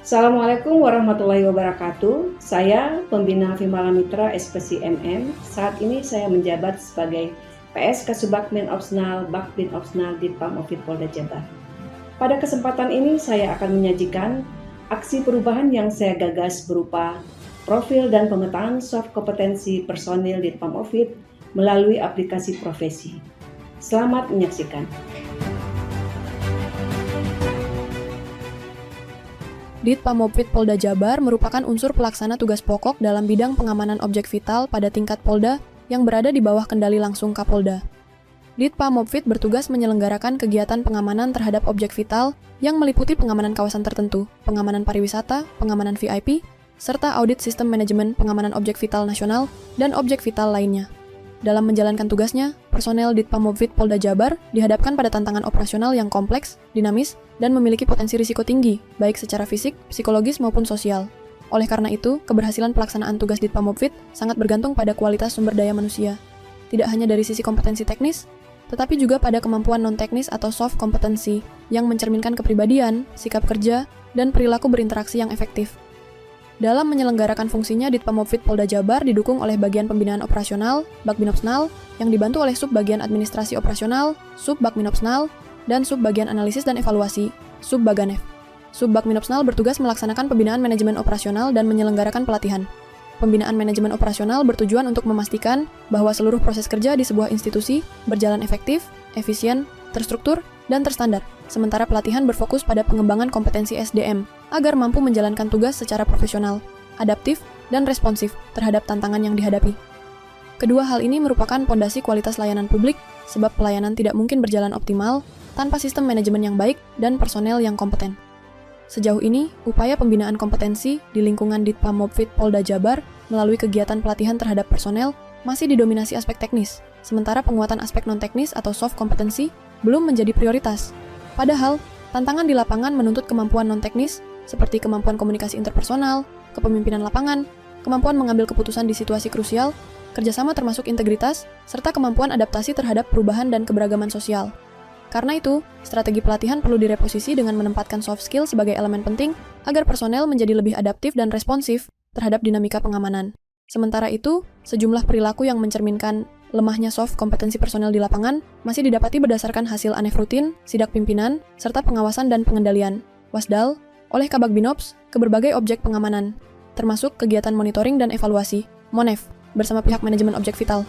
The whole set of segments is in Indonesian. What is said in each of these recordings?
Assalamualaikum warahmatullahi wabarakatuh. Saya Pembina Vimala Mitra SPC MM. Saat ini saya menjabat sebagai PS Kasubagmin Opsional Bakbin Opsional Ditpam Ovit Polda Jabar. Pada kesempatan ini saya akan menyajikan aksi perubahan yang saya gagas berupa profil dan pemetaan soft kompetensi personil Ditpam Ovit melalui aplikasi profesi. Selamat menyaksikan. Ditpam Ovit Polda Jabar merupakan unsur pelaksana tugas pokok dalam bidang pengamanan objek vital pada tingkat Polda yang berada di bawah kendali langsung Kapolda. Ditpam Ovit bertugas menyelenggarakan kegiatan pengamanan terhadap objek vital yang meliputi pengamanan kawasan tertentu, pengamanan pariwisata, pengamanan VIP, serta audit sistem manajemen pengamanan objek vital nasional dan objek vital lainnya. Dalam menjalankan tugasnya, personel Ditpam Ovit Polda Jabar dihadapkan pada tantangan operasional yang kompleks, dinamis, dan memiliki potensi risiko tinggi, baik secara fisik, psikologis, maupun sosial. Oleh karena itu, keberhasilan pelaksanaan tugas Ditpam Ovit sangat bergantung pada kualitas sumber daya manusia. Tidak hanya dari sisi kompetensi teknis, tetapi juga pada kemampuan non-teknis atau soft kompetensi yang mencerminkan kepribadian, sikap kerja, dan perilaku berinteraksi yang efektif. Dalam menyelenggarakan fungsinya, Ditpam Ovit Polda Jabar didukung oleh Bagian Pembinaan Operasional, Bakbin Opsional, yang dibantu oleh Sub-Bagian Administrasi Operasional, Sub-Bakbin Opsional, dan Sub-Bagian Analisis dan Evaluasi, Sub-Baganef. Sub-Bakbin Opsional bertugas melaksanakan pembinaan manajemen operasional dan menyelenggarakan pelatihan. Pembinaan manajemen operasional bertujuan untuk memastikan bahwa seluruh proses kerja di sebuah institusi berjalan efektif, efisien, terstruktur, dan terstandar. Sementara pelatihan berfokus pada pengembangan kompetensi SDM agar mampu menjalankan tugas secara profesional, adaptif, dan responsif terhadap tantangan yang dihadapi. Kedua hal ini merupakan pondasi kualitas layanan publik, sebab pelayanan tidak mungkin berjalan optimal tanpa sistem manajemen yang baik dan personel yang kompeten. Sejauh ini, upaya pembinaan kompetensi di lingkungan Ditpam Ovit Polda Jabar melalui kegiatan pelatihan terhadap personel masih didominasi aspek teknis, sementara penguatan aspek non-teknis atau soft kompetensi belum menjadi prioritas. Padahal, tantangan di lapangan menuntut kemampuan non-teknis seperti kemampuan komunikasi interpersonal, kepemimpinan lapangan, kemampuan mengambil keputusan di situasi krusial, kerjasama termasuk integritas, serta kemampuan adaptasi terhadap perubahan dan keberagaman sosial. Karena itu, strategi pelatihan perlu direposisi dengan menempatkan soft skill sebagai elemen penting agar personel menjadi lebih adaptif dan responsif terhadap dinamika pengamanan. Sementara itu, sejumlah perilaku yang mencerminkan lemahnya soft kompetensi personel di lapangan masih didapati berdasarkan hasil ANEF rutin, sidak pimpinan, serta pengawasan dan pengendalian, Wasdal, oleh Kabag-Binops ke berbagai objek pengamanan, termasuk kegiatan monitoring dan evaluasi, MONEV, bersama pihak manajemen objek vital.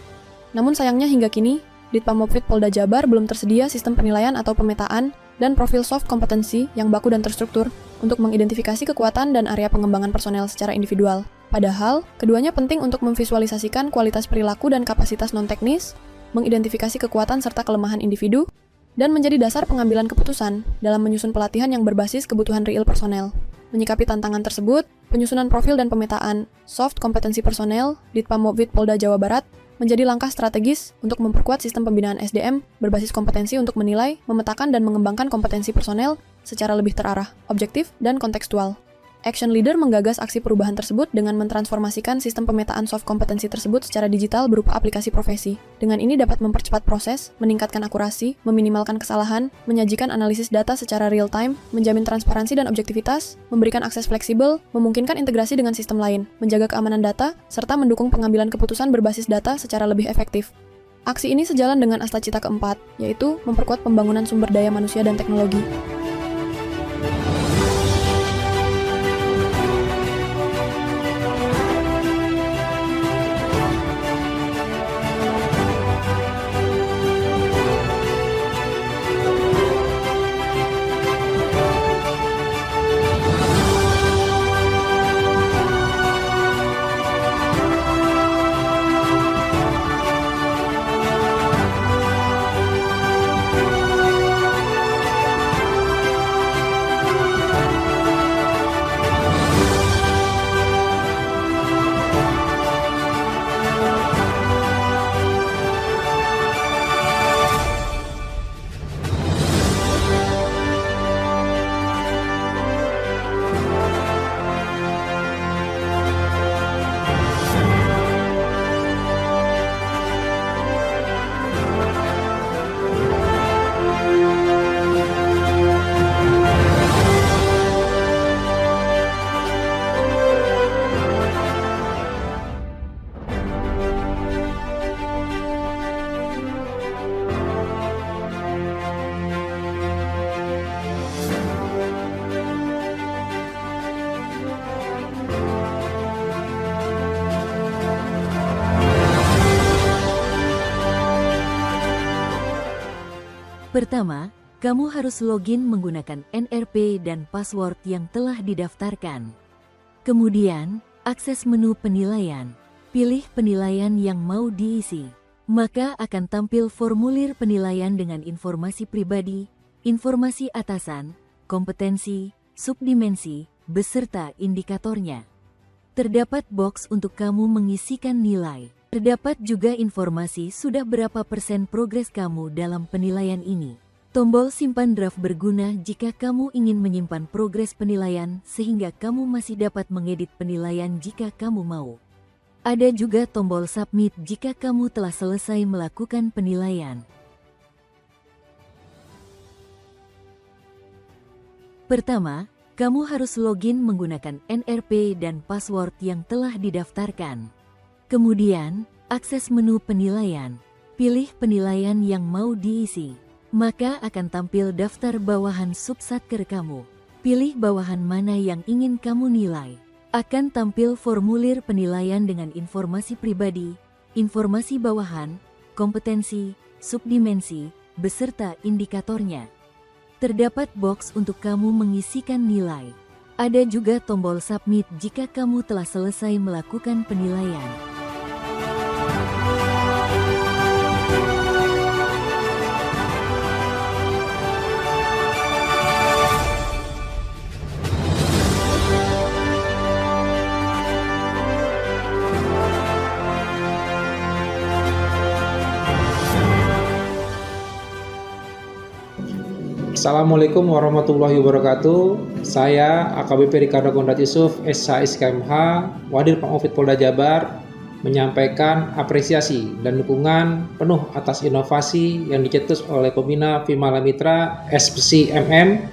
Namun sayangnya hingga kini, Ditpam Ovit Polda Jabar belum tersedia sistem penilaian atau pemetaan dan profil soft kompetensi yang baku dan terstruktur untuk mengidentifikasi kekuatan dan area pengembangan personel secara individual. Padahal, keduanya penting untuk memvisualisasikan kualitas perilaku dan kapasitas non-teknis, mengidentifikasi kekuatan serta kelemahan individu, dan menjadi dasar pengambilan keputusan dalam menyusun pelatihan yang berbasis kebutuhan real personel. Menyikapi tantangan tersebut, penyusunan profil dan pemetaan soft kompetensi personel Ditpam Ovit Polda Jawa Barat menjadi langkah strategis untuk memperkuat sistem pembinaan SDM berbasis kompetensi untuk menilai, memetakan, dan mengembangkan kompetensi personel secara lebih terarah, objektif, dan kontekstual. Action Leader menggagas aksi perubahan tersebut dengan mentransformasikan sistem pemetaan soft kompetensi tersebut secara digital berupa aplikasi profesi. Dengan ini dapat mempercepat proses, meningkatkan akurasi, meminimalkan kesalahan, menyajikan analisis data secara real-time, menjamin transparansi dan objektivitas, memberikan akses fleksibel, memungkinkan integrasi dengan sistem lain, menjaga keamanan data, serta mendukung pengambilan keputusan berbasis data secara lebih efektif. Aksi ini sejalan dengan Astacita keempat, yaitu memperkuat pembangunan sumber daya manusia dan teknologi. Pertama, kamu harus login menggunakan NRP dan password yang telah didaftarkan. Kemudian, akses menu penilaian. Pilih penilaian yang mau diisi. Maka akan tampil formulir penilaian dengan informasi pribadi, informasi atasan, kompetensi, subdimensi, beserta indikatornya. Terdapat box untuk kamu mengisikan nilai. Terdapat juga informasi sudah berapa persen progres kamu dalam penilaian ini. Tombol simpan draft berguna jika kamu ingin menyimpan progres penilaian sehingga kamu masih dapat mengedit penilaian jika kamu mau. Ada juga tombol submit jika kamu telah selesai melakukan penilaian. Pertama, kamu harus login menggunakan NRP dan password yang telah didaftarkan. Kemudian, akses menu penilaian. Pilih penilaian yang mau diisi. Maka akan tampil daftar bawahan subsatker kamu. Pilih bawahan mana yang ingin kamu nilai. Akan tampil formulir penilaian dengan informasi pribadi, informasi bawahan, kompetensi, subdimensi, beserta indikatornya. Terdapat box untuk kamu mengisikan nilai. Ada juga tombol submit jika kamu telah selesai melakukan penilaian. Assalamualaikum warahmatullahi wabarakatuh. Saya AKBP Ricardo Gondrat Yusuf, SH SKMH, Wadir Pamofit Polda Jabar, menyampaikan apresiasi dan dukungan penuh atas inovasi yang dicetus oleh Pembina Vimala Mitra SPC MM,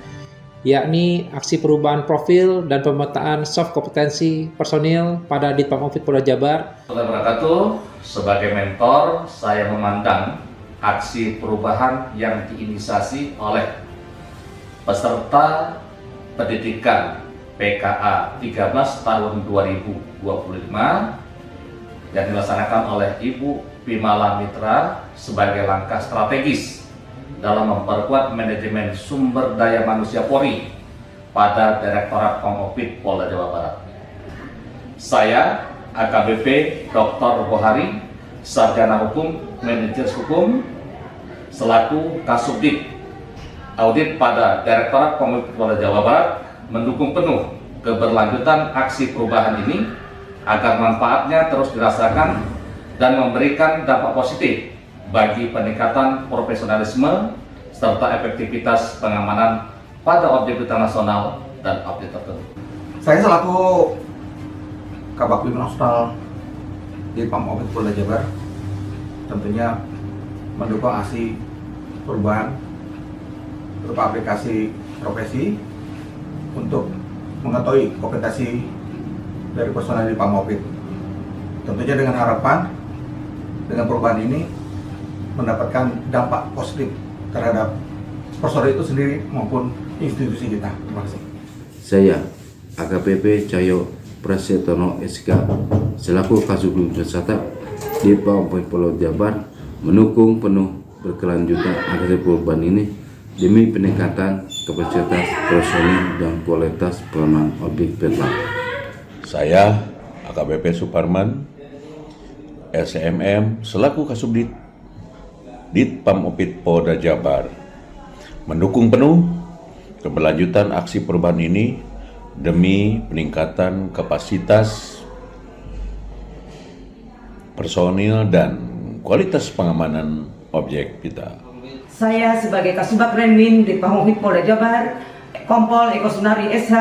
yakni aksi perubahan profil dan pemetaan soft kompetensi personil pada Ditpamofit Polda Jabar. Wabarakatuh. Sebagai mentor, saya memandang aksi perubahan yang diinisiasi oleh peserta pendidikan PKA 13 tahun 2025 yang dilaksanakan oleh Ibu Vimala Mitra sebagai langkah strategis dalam memperkuat manajemen sumber daya manusia Polri pada Direktorat Pamofit Polda Jawa Barat. Saya AKBP Dr. Bohari, Sarjana Hukum, Manajer Hukum, selaku Kasubdit Audit pada Direktorat Pamofit Polda Jawa Barat, mendukung penuh keberlanjutan aksi perubahan ini agar manfaatnya terus dirasakan dan memberikan dampak positif bagi peningkatan profesionalisme serta efektivitas pengamanan pada objek vital nasional dan objek tertentu. Saya selaku Kabak Bim Nasional di Pamofit Polda Jabar tentunya mendukung aksi perubahan berupa aplikasi profesi untuk mengetahui kompetensi dari personel di Pamofit. Tentunya dengan harapan dengan perubahan ini mendapatkan dampak positif terhadap personel itu sendiri maupun institusi kita. Terima kasih. Saya AKBP Cahyo Prasetyono SK selaku Kasubdit Wisata di Pamofit Polda Jabar mendukung penuh berkelanjutan aksi perubahan ini demi peningkatan kapasitas personil dan kualitas pengamanan objek vital. Saya AKBP Suparman, SMM selaku Kasubdit Ditpamofit Polda Jabar mendukung penuh keberlanjutan aksi perubahan ini demi peningkatan kapasitas personil dan kualitas pengamanan objek vital. Saya sebagai Kasubag Renmin di Pamofit Polda Jabar, Kompol Eko Sunari SH,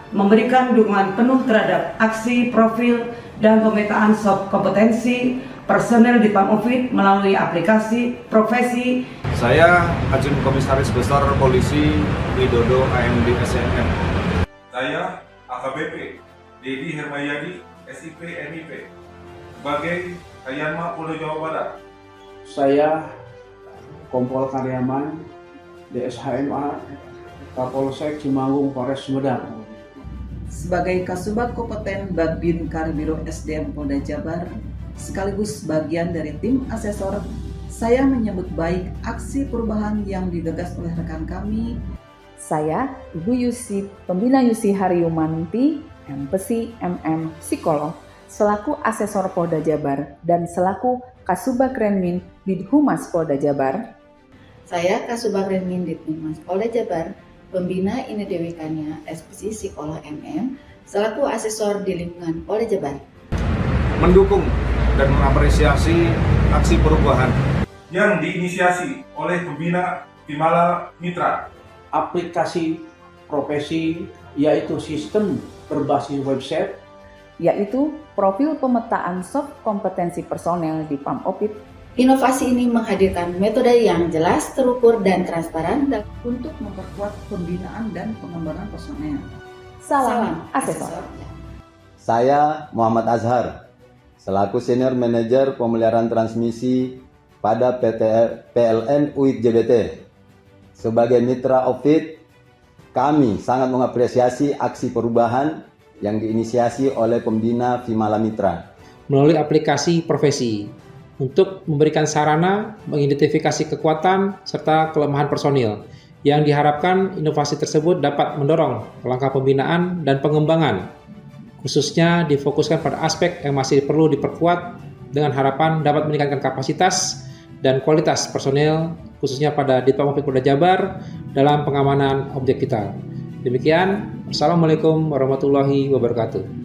memberikan dukungan penuh terhadap aksi, profil, dan pemetaan soft kompetensi personel di Pamofit melalui aplikasi profesi. Saya Ajun Komisaris Besar Polisi Widodo AMD SNM. Saya AKBP Dedi Hermayadi SIP MIP sebagai Kayanma Polda Jawa Barat. Saya Kompol Karyaman DSHMA Kapolsek Cimanggung Polres Sumedang. Sebagai Kasubag Kompeten Babin Karbiro SDM Polda Jabar, sekaligus bagian dari tim asesor Saya menyambut baik aksi perubahan yang digagas oleh rekan kami. Saya, Ibu Yusi, Pembina Yusi Haryumanti, MPsi, MM, Psikolog, selaku Asesor Polda Jabar dan selaku Kasubag Renmin Bidhumas Polda Jabar. Saya Kasubag Renmin Dithumas Polda Jabar, Pembina Ini Dewekanya SPC Psikolog MM, selaku Asesor di lingkungan Polda Jabar. Mendukung dan mengapresiasi aksi perubahan yang diinisiasi oleh Pembina Vimala Mitra. Aplikasi profesi yaitu sistem berbasis website, yaitu profil pemetaan soft kompetensi personel di PAMOPIT. Inovasi ini menghadirkan metode yang jelas, terukur, dan transparan untuk memperkuat pembinaan dan pengembangan personel. Salam Asesor. Saya Muhammad Azhar, selaku Senior Manager Pemeliharaan Transmisi pada PT PLN UIT JBT. Sebagai mitra OPIT, kami sangat mengapresiasi aksi perubahan yang diinisiasi oleh Pembina Vimala Mitra melalui aplikasi profesi untuk memberikan sarana mengidentifikasi kekuatan serta kelemahan personil yang diharapkan inovasi tersebut dapat mendorong langkah pembinaan dan pengembangan, khususnya difokuskan pada aspek yang masih perlu diperkuat dengan harapan dapat meningkatkan kapasitas dan kualitas personel, khususnya pada Ditpamopit Polda Jabar dalam pengamanan objek vital. Demikian, Assalamualaikum warahmatullahi wabarakatuh.